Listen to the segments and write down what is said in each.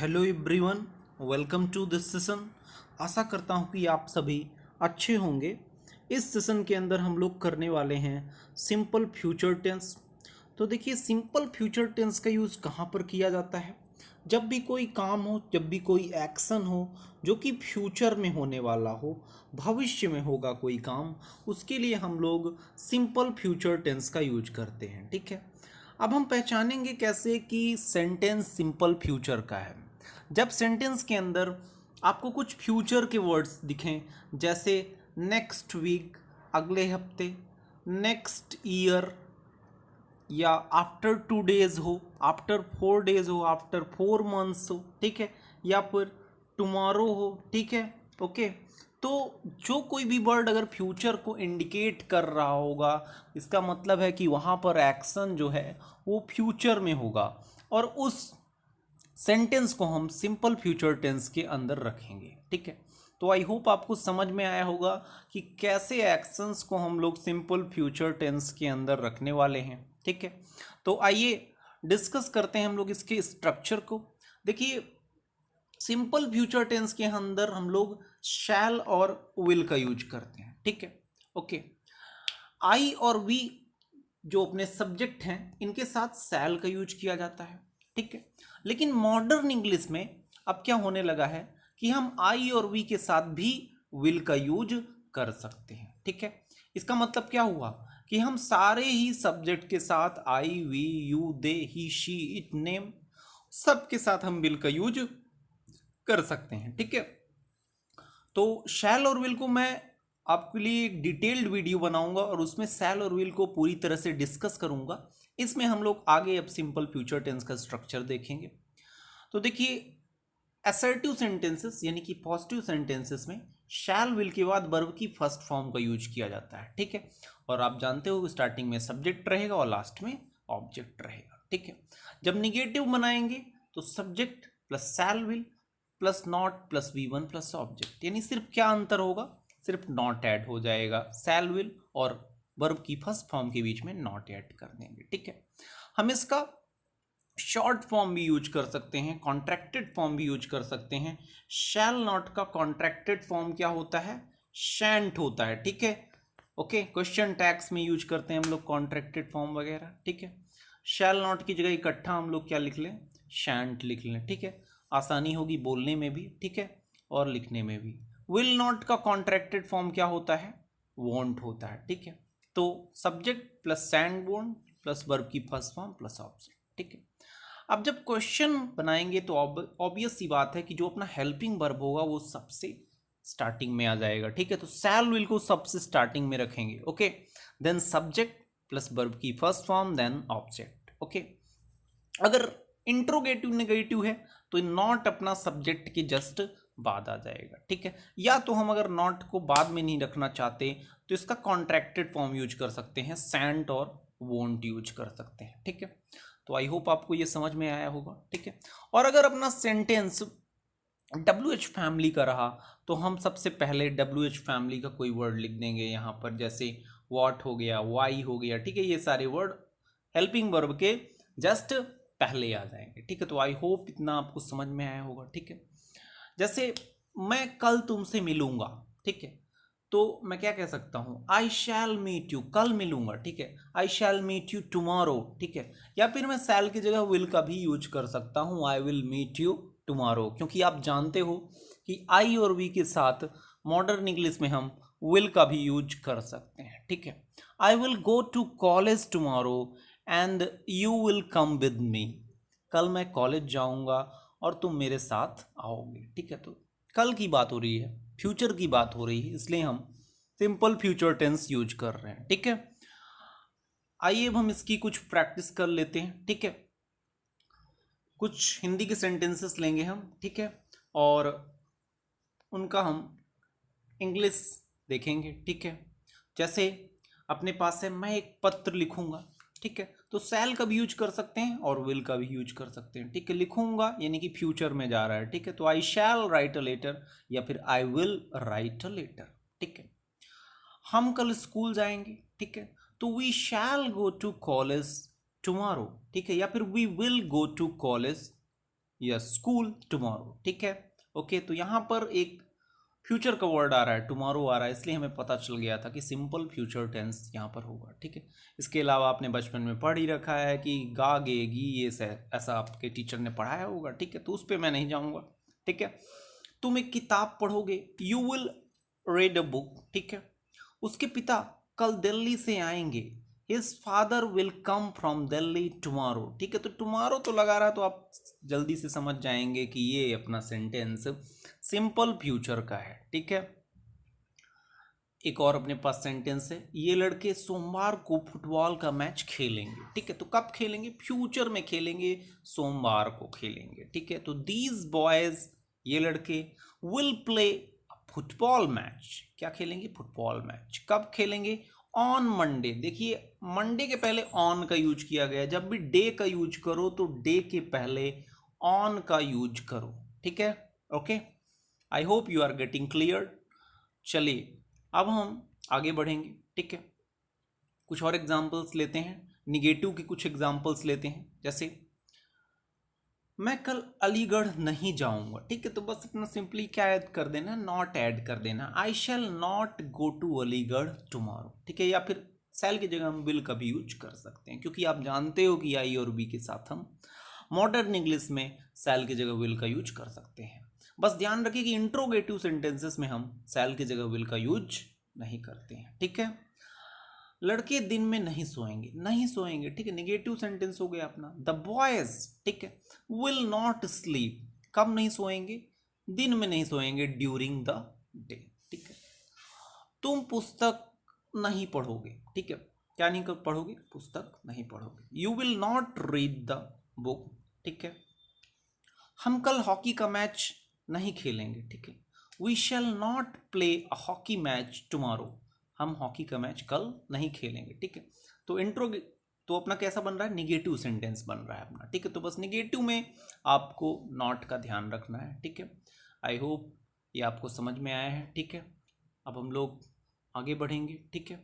Hello everyone, welcome to this session. आशा करता हूँ कि आप सभी अच्छे होंगे। इस सेशन के अंदर हम लोग करने वाले हैं सिंपल फ्यूचर टेंस। तो देखिए, सिंपल फ्यूचर टेंस का यूज़ कहाँ पर किया जाता है? जब भी कोई काम हो, जब भी कोई एक्शन हो जो कि फ्यूचर में होने वाला हो, भविष्य में होगा कोई काम, उसके लिए हम लोग सिंपल फ्यूचर टेंस का यूज करते हैं। ठीक है, अब हम पहचानेंगे कैसे कि सेंटेंस सिंपल फ्यूचर का है। जब सेंटेंस के अंदर आपको कुछ फ्यूचर के वर्ड्स दिखें, जैसे नेक्स्ट वीक, अगले हफ्ते, नेक्स्ट ईयर, या आफ्टर 2 डेज हो, आफ्टर 4 डेज हो, आफ्टर 4 मंथ्स हो, ठीक है, या फिर टुमारो हो, ठीक है, ओके। तो जो कोई भी वर्ड अगर फ्यूचर को इंडिकेट कर रहा होगा, इसका मतलब है कि वहाँ पर एक्शन जो है वो फ्यूचर में होगा, और उस सेंटेंस को हम सिंपल फ्यूचर टेंस के अंदर रखेंगे। ठीक है, तो आई होप आपको समझ में आया होगा कि कैसे एक्शंस को हम लोग सिंपल फ्यूचर टेंस के अंदर रखने वाले हैं। ठीक है, तो आइए डिस्कस करते हैं हम लोग इसके स्ट्रक्चर को। देखिए, सिंपल फ्यूचर टेंस के अंदर हम लोग शैल और विल का यूज करते हैं। ठीक है, ओके। आई और वी जो अपने सब्जेक्ट हैं, इनके साथ शैल का यूज किया जाता है। ठीक है, लेकिन मॉडर्न इंग्लिश में अब क्या होने लगा है कि हम आई और वी के साथ भी विल का यूज कर सकते हैं। ठीक है, इसका मतलब क्या हुआ कि हम सारे ही सब्जेक्ट के साथ I, we, you, they, he, she, it, name, सब के साथ हम विल का यूज कर सकते हैं। ठीक है, तो शैल और विल को मैं आपके लिए एक डिटेल्ड वीडियो बनाऊंगा और उसमें शैल और विल को पूरी तरह से डिस्कस करूंगा। इसमें हम लोग आगे अब सिंपल फ्यूचर टेंस का स्ट्रक्चर देखेंगे। तो देखिए, असर्टिव सेंटेंसेस यानी कि पॉजिटिव सेंटेंसेस में शैल विल के बाद वर्ब की फर्स्ट फॉर्म का यूज किया जाता है। ठीक है, और आप जानते हो स्टार्टिंग में सब्जेक्ट रहेगा और लास्ट में ऑब्जेक्ट रहेगा। ठीक है, जब निगेटिव बनाएंगे तो subject plus shell will plus not plus V1 plus object, यानी सिर्फ क्या अंतर होगा, सिर्फ नॉट ऐड हो जाएगा, शैल विल और वर्ब की फर्स्ट फॉर्म के बीच में नॉट ऐड कर देंगे। ठीक है, हम इसका शॉर्ट फॉर्म भी यूज कर सकते हैं, कॉन्ट्रैक्टेड फॉर्म भी यूज कर सकते हैं। शैल नॉट का कॉन्ट्रैक्टेड फॉर्म क्या होता है? शैंट होता है। ठीक है, ओके, क्वेश्चन टैग्स में यूज करते हैं हम लोग कॉन्ट्रैक्टेड फॉर्म वगैरह। ठीक है, शैल नॉट की जगह इकट्ठा हम लोग क्या लिख लें? शैंट लिख लें। ठीक है, आसानी होगी बोलने में भी, ठीक है, और लिखने में भी। विल नॉट का कॉन्ट्रैक्टेड फॉर्म क्या होता है? वॉन्ट होता है। ठीक है, तो subject plus sand want plus verb की फर्स्ट फॉर्म प्लस ऑब्जेक्ट। ठीक है, अब जब क्वेश्चन बनाएंगे तो ऑब्वियस सी बात है कि जो अपना हेल्पिंग वर्ब होगा वो सबसे स्टार्टिंग में आ जाएगा। ठीक है, तो शैल विल को सबसे स्टार्टिंग में रखेंगे। Okay, then subject plus verb की first form then object. Okay, अगर इंट्रोगेटिव नेगेटिव है तो नॉट अपना सब्जेक्ट के जस्ट बाद आ जाएगा। ठीक है, या तो हम अगर नॉट को बाद में नहीं रखना चाहते तो इसका कॉन्ट्रैक्टेड फॉर्म यूज कर सकते हैं, सैंट और वोंट यूज कर सकते हैं। ठीक है, तो आई होप आपको ये समझ में आया होगा। ठीक है, और अगर अपना सेंटेंस WH फैमिली का रहा तो हम सबसे पहले WH फैमिली का कोई वर्ड लिख देंगे यहाँ पर, जैसे वॉट हो गया, वाई हो गया। ठीक है, ये सारे वर्ड हेल्पिंग वर्ब के जस्ट पहले आ जाएंगे। ठीक है, तो आई होप इतना आपको समझ में आया होगा। ठीक है, जैसे मैं कल तुमसे मिलूंगा, ठीक है, तो मैं क्या कह सकता हूँ? आई शैल मीट यू, कल मिलूंगा। ठीक है, आई शैल मीट यू टुमारो। ठीक है, या फिर मैं शैल की जगह विल का भी यूज कर सकता हूँ, I will meet you tomorrow, क्योंकि आप जानते हो कि आई और वी के साथ मॉडर्न इंग्लिश में हम विल का भी यूज कर सकते हैं। ठीक है, I will go to college tomorrow and you will come with me, कल मैं कॉलेज जाऊंगा और तुम मेरे साथ आओगे। ठीक है, तो कल की बात हो रही है, फ्यूचर की बात हो रही है, इसलिए हम सिंपल फ्यूचर टेंस यूज कर रहे हैं। ठीक है, आइए अब हम इसकी कुछ प्रैक्टिस कर लेते हैं। ठीक है, कुछ हिंदी के सेंटेंसेस लेंगे हम, ठीक है, और उनका हम इंग्लिश देखेंगे। ठीक है, जैसे अपने पास है, मैं एक पत्र लिखूंगा। ठीक है, तो शैल का भी यूज कर सकते हैं और विल का भी यूज कर सकते हैं। ठीक है, लिखूंगा यानी कि फ्यूचर में जा रहा है। ठीक है, तो आई शैल राइट अ लेटर या फिर I will write a letter. ठीक है, हम कल स्कूल जाएंगे। ठीक है, तो we shall go to college tomorrow. ठीक है, या फिर we will go to college yes school tomorrow, ठीक है। ओके, तो यहाँ पर एक फ्यूचर का वर्ड आ रहा है, टुमारो आ रहा है, इसलिए हमें पता चल गया था कि सिंपल फ्यूचर टेंस यहाँ पर होगा, ठीक है। इसके अलावा आपने बचपन में पढ़ ही रखा है कि गा गे गी ये ऐसा आपके टीचर ने पढ़ाया होगा, ठीक है, तो उस पर मैं नहीं जाऊँगा, ठीक है। तुम एक किताब पढ़ोगे, you will read a book, ठीक है। उसके पिता कल दिल्ली से आएंगे, his father will come from Delhi tomorrow, ठीक है। तो टुमारो तो लगा रहा है, तो आप जल्दी से समझ जाएंगे कि ये अपना सेंटेंस सिंपल फ्यूचर का है, ठीक है। एक और अपने पास सेंटेंस है, ये लड़के सोमवार को फुटबॉल का मैच खेलेंगे, ठीक है। तो कब खेलेंगे? फ्यूचर में खेलेंगे, सोमवार को खेलेंगे, ठीक है। तो दीज बॉयज, ये लड़के, विल प्ले फुटबॉल मैच, क्या खेलेंगे? Football match. कब खेलेंगे? On Monday. देखिए मंडे के पहले ऑन का यूज किया गया, जब भी डे का यूज करो तो डे के पहले ऑन का यूज करो, ठीक है। Okay, I hope you are getting clear. चलिए अब हम आगे बढ़ेंगे, ठीक है। कुछ और एग्जाम्पल्स लेते हैं, निगेटिव की कुछ एग्जाम्पल्स लेते हैं। जैसे मैं कल अलीगढ़ नहीं जाऊंगा, ठीक है। तो बस इतना सिंपली क्या ऐड कर देना? नॉट ऐड कर देना। I shall not go to Aligarh tomorrow, ठीक है। या फिर शैल की जगह हम विल का भी यूज कर सकते हैं, क्योंकि आप जानते हो कि आई और बी के साथ हम मॉडर्न इंग्लिश में शैल की जगह विल का यूज कर सकते हैं। बस ध्यान रखिए कि इंट्रोगेटिव सेंटेंसेस में हम शैल की जगह विल का यूज नहीं करते हैं, ठीक है। लड़के दिन में नहीं सोएंगे, नहीं सोएंगे, ठीक है, निगेटिव सेंटेंस हो गया अपना। द बॉयज, ठीक है, विल नॉट स्लीप, कब नहीं सोएंगे? दिन में नहीं सोएंगे, ड्यूरिंग द डे, ठीक है। तुम पुस्तक नहीं पढ़ोगे, ठीक है, क्या नहीं पढ़ोगे? पुस्तक नहीं पढ़ोगे। You will not read the book, ठीक है। हम कल हॉकी का मैच नहीं खेलेंगे, ठीक है। We shall not play a hockey match tomorrow, हम हॉकी का मैच कल नहीं खेलेंगे, ठीक है। तो इंट्रो तो अपना कैसा बन रहा है? निगेटिव सेंटेंस बन रहा है अपना, ठीक है। तो बस निगेटिव में आपको नॉट का ध्यान रखना है, ठीक है। आई होप ये आपको समझ में आया है, ठीक है। अब हम लोग आगे बढ़ेंगे, ठीक है।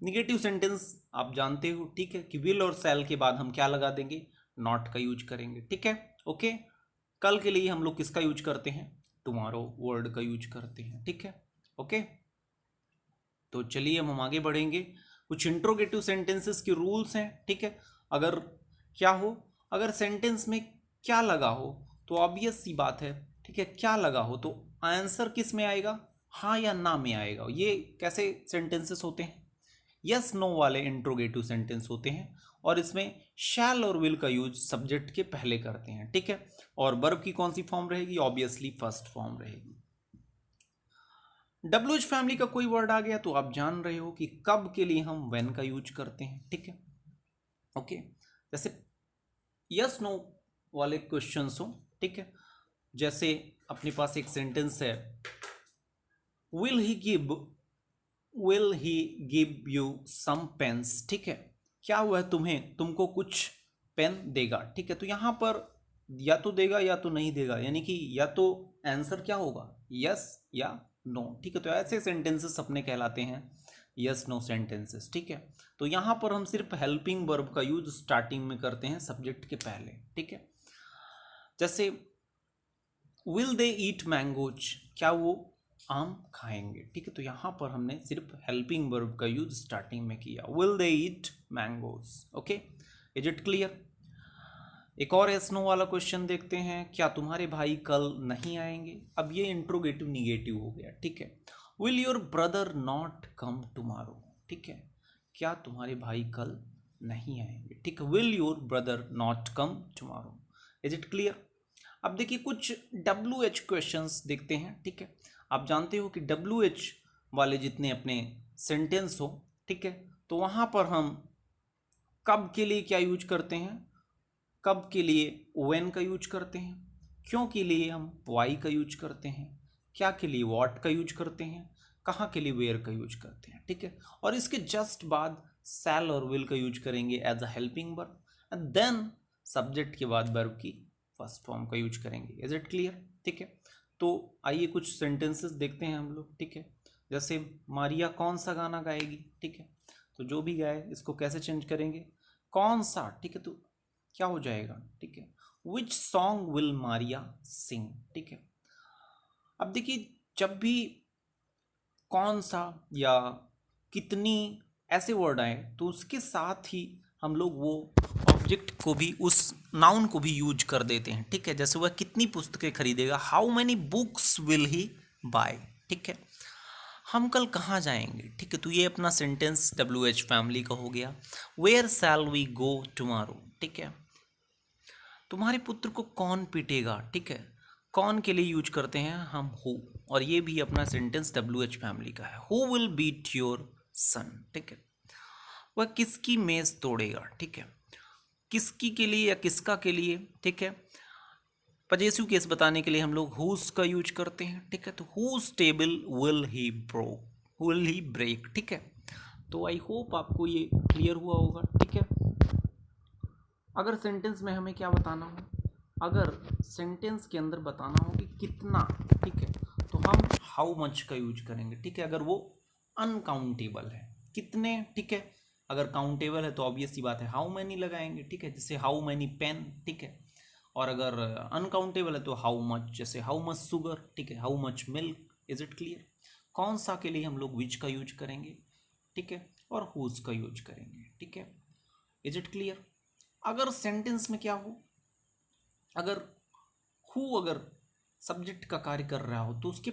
निगेटिव सेंटेंस आप जानते हो, ठीक है, कि विल और शैल के बाद हम क्या लगा देंगे? नॉट का यूज करेंगे, ठीक है। ओके, कल के लिए हम लोग किसका यूज करते हैं? टुमारो वर्ड का यूज करते हैं, ठीक है। ओके, तो चलिए हम आगे बढ़ेंगे। कुछ इंट्रोगेटिव सेंटेंसेस के रूल्स हैं, ठीक है। अगर क्या हो, अगर सेंटेंस में क्या लगा हो तो ऑब्वियस सी बात है, ठीक है, क्या लगा हो तो आंसर किस में आएगा? हाँ या ना में आएगा। ये कैसे सेंटेंसेस होते हैं? यस नो वाले इंट्रोगेटिव सेंटेंस होते हैं, और इसमें शैल और विल का यूज सब्जेक्ट के पहले करते हैं, ठीक है। और वर्ब की कौन सी फॉर्म रहेगी? ऑब्वियसली फर्स्ट फॉर्म रहेगी। डब्ल्यूएच फैमिली का कोई वर्ड आ गया तो आप जान रहे हो कि कब के लिए हम व्हेन का यूज करते हैं, ठीक है। ओके, जैसे यस नो वाले क्वेश्चंस हो, ठीक है। जैसे अपने पास एक सेंटेंस है, will he give will he give you some pens, ठीक है। क्या हुआ है? तुमको कुछ पेन देगा, ठीक है। तो यहां पर या तो देगा या तो नहीं देगा, यानी कि या तो आंसर क्या होगा? यस या नो, ठीक है। तो ऐसे सेंटेंसेस अपने कहलाते हैं यस नो सेंटेंसेस, ठीक है। तो यहां पर हम सिर्फ हेल्पिंग वर्ब का यूज स्टार्टिंग में करते हैं सब्जेक्ट के पहले, ठीक है। जैसे विल दे ईट मैंगोज, क्या वो आम खाएंगे, ठीक है। तो यहां पर हमने सिर्फ हेल्पिंग वर्ब का यूज स्टार्टिंग में किया, will they eat mangoes. Okay, is it clear? एक और एस नो वाला क्वेश्चन देखते हैं, क्या तुम्हारे भाई कल नहीं आएंगे? अब ये इंट्रोगेटिव निगेटिव हो गया, ठीक है। Will your brother not come tomorrow, ठीक है, क्या तुम्हारे भाई कल नहीं आएंगे, ठीक है। Will your brother not come tomorrow, is it clear? अब देखिए कुछ डब्ल्यू एच क्वेश्चंस देखते हैं, ठीक है। आप जानते हो कि डब्ल्यू एच वाले जितने अपने सेंटेंस हो, ठीक है, तो वहाँ पर हम कब के लिए क्या यूज करते हैं? कब के लिए व्हेन का यूज करते हैं, क्यों के लिए हम वाई का यूज करते हैं, क्या के लिए व्हाट का यूज करते हैं, कहाँ के लिए वेयर का यूज करते हैं, ठीक है। और इसके जस्ट बाद शैल और विल का यूज करेंगे as a helping verb, and then subject के बाद वर्ब की फर्स्ट फॉर्म का यूज करेंगे। Is it clear? ठीक है, तो आइए कुछ सेंटेंसेस देखते हैं हम लोग, ठीक है। जैसे मारिया कौन सा गाना गाएगी, ठीक है, तो जो भी गाए इसको कैसे चेंज करेंगे? कौन सा, ठीक है, तो क्या हो जाएगा, ठीक है, विच सॉन्ग विल मारिया सिंग, ठीक है। अब देखिए जब भी कौन सा या कितनी ऐसे वर्ड आए तो उसके साथ ही हम लोग वो ऑब्जेक्ट को भी, उस नाउन को भी यूज कर देते हैं, ठीक है। जैसे वह कितनी पुस्तकें खरीदेगा, how many books will he buy, ठीक है। हम कल कहाँ जाएंगे, ठीक है। तो ये अपना सेंटेंस WH फैमिली का हो गया। Where shall we go tomorrow, ठीक है। तुम्हारे पुत्र को कौन पीटेगा, ठीक है। कौन के लिए यूज करते हैं हम हु, और ये भी अपना सेंटेंस WH फैमिली का है। Who will beat your son, ठीक है। वह किसकी मेज तोड़ेगा, ठीक है। किसकी के लिए या किसका के लिए, ठीक है। पजेसिव केस बताने के लिए हम लोग हुज का यूज करते हैं, ठीक है। तो whose table will he break, ठीक है। तो आई होप आपको ये क्लियर हुआ होगा, ठीक है। अगर सेंटेंस में हमें क्या बताना हो, अगर सेंटेंस के अंदर बताना हो कि कितना, ठीक है, तो हम हाउ मच का यूज करेंगे, ठीक है। अगर वो अनकाउंटेबल है, कितने, ठीक है। अगर काउंटेबल है तो ऑब्वियस सी बात है हाउ मैनी लगाएंगे, ठीक है। जैसे हाउ मैनी पेन, ठीक है। और अगर अनकाउंटेबल है तो हाउ मच, जैसे हाउ मच शुगर, ठीक है, how much milk. Is it clear? कौन सा के लिए हम लोग विच का यूज करेंगे, ठीक है, और हुज का यूज करेंगे, ठीक है। Is it clear? अगर सेंटेंस में क्या हो, अगर हु अगर सब्जेक्ट का कार्य कर रहा हो तो उसके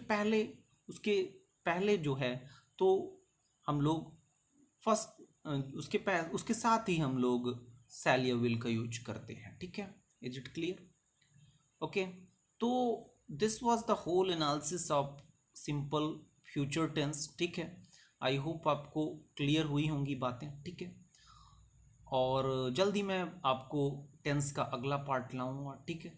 पहले जो है तो हम लोग फर्स्ट, उसके साथ ही हम लोग शैल या विल का यूज करते हैं, ठीक है। Is it clear? ओके। तो this was the whole analysis of simple future tense, ठीक है। आई होप आपको क्लियर हुई होंगी बातें, ठीक है। और जल्द ही मैं आपको टेंस का अगला पार्ट लाऊंगा, ठीक है।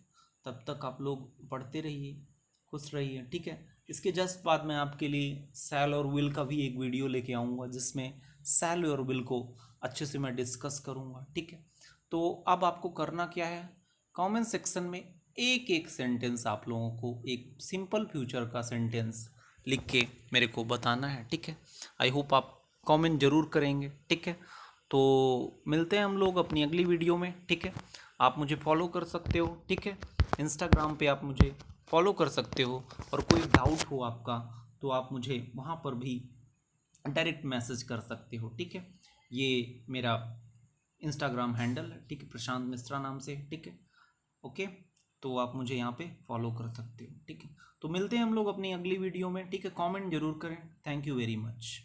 तब तक आप लोग पढ़ते रहिए, खुश रहिए, ठीक है। इसके जस्ट बाद मैं आपके लिए सैल और विल का भी एक वीडियो लेके आऊँगा जिसमें सैल और विल को अच्छे से मैं डिस्कस करूँगा, ठीक है। तो अब आपको करना क्या है, कमेंट सेक्शन में एक एक सेंटेंस आप लोगों को, एक सिंपल फ्यूचर का सेंटेंस लिख के मेरे को बताना है, ठीक है। आई होप आप कमेंट जरूर करेंगे, ठीक है। तो मिलते हैं हम लोग अपनी अगली वीडियो में, ठीक है। आप मुझे फॉलो कर सकते हो, ठीक है। इंस्टाग्राम पे आप मुझे फॉलो कर सकते हो, और कोई डाउट हो आपका तो आप मुझे वहाँ पर भी डायरेक्ट मैसेज कर सकते हो, ठीक है। ये मेरा इंस्टाग्राम हैंडल है, ठीक है, प्रशांत मिश्रा नाम से, ठीक है। ओके। तो आप मुझे यहाँ पे फॉलो कर सकते हो, ठीक है। तो मिलते हैं हम लोग अपनी अगली वीडियो में, ठीक है। कमेंट जरूर करें। Thank you very much.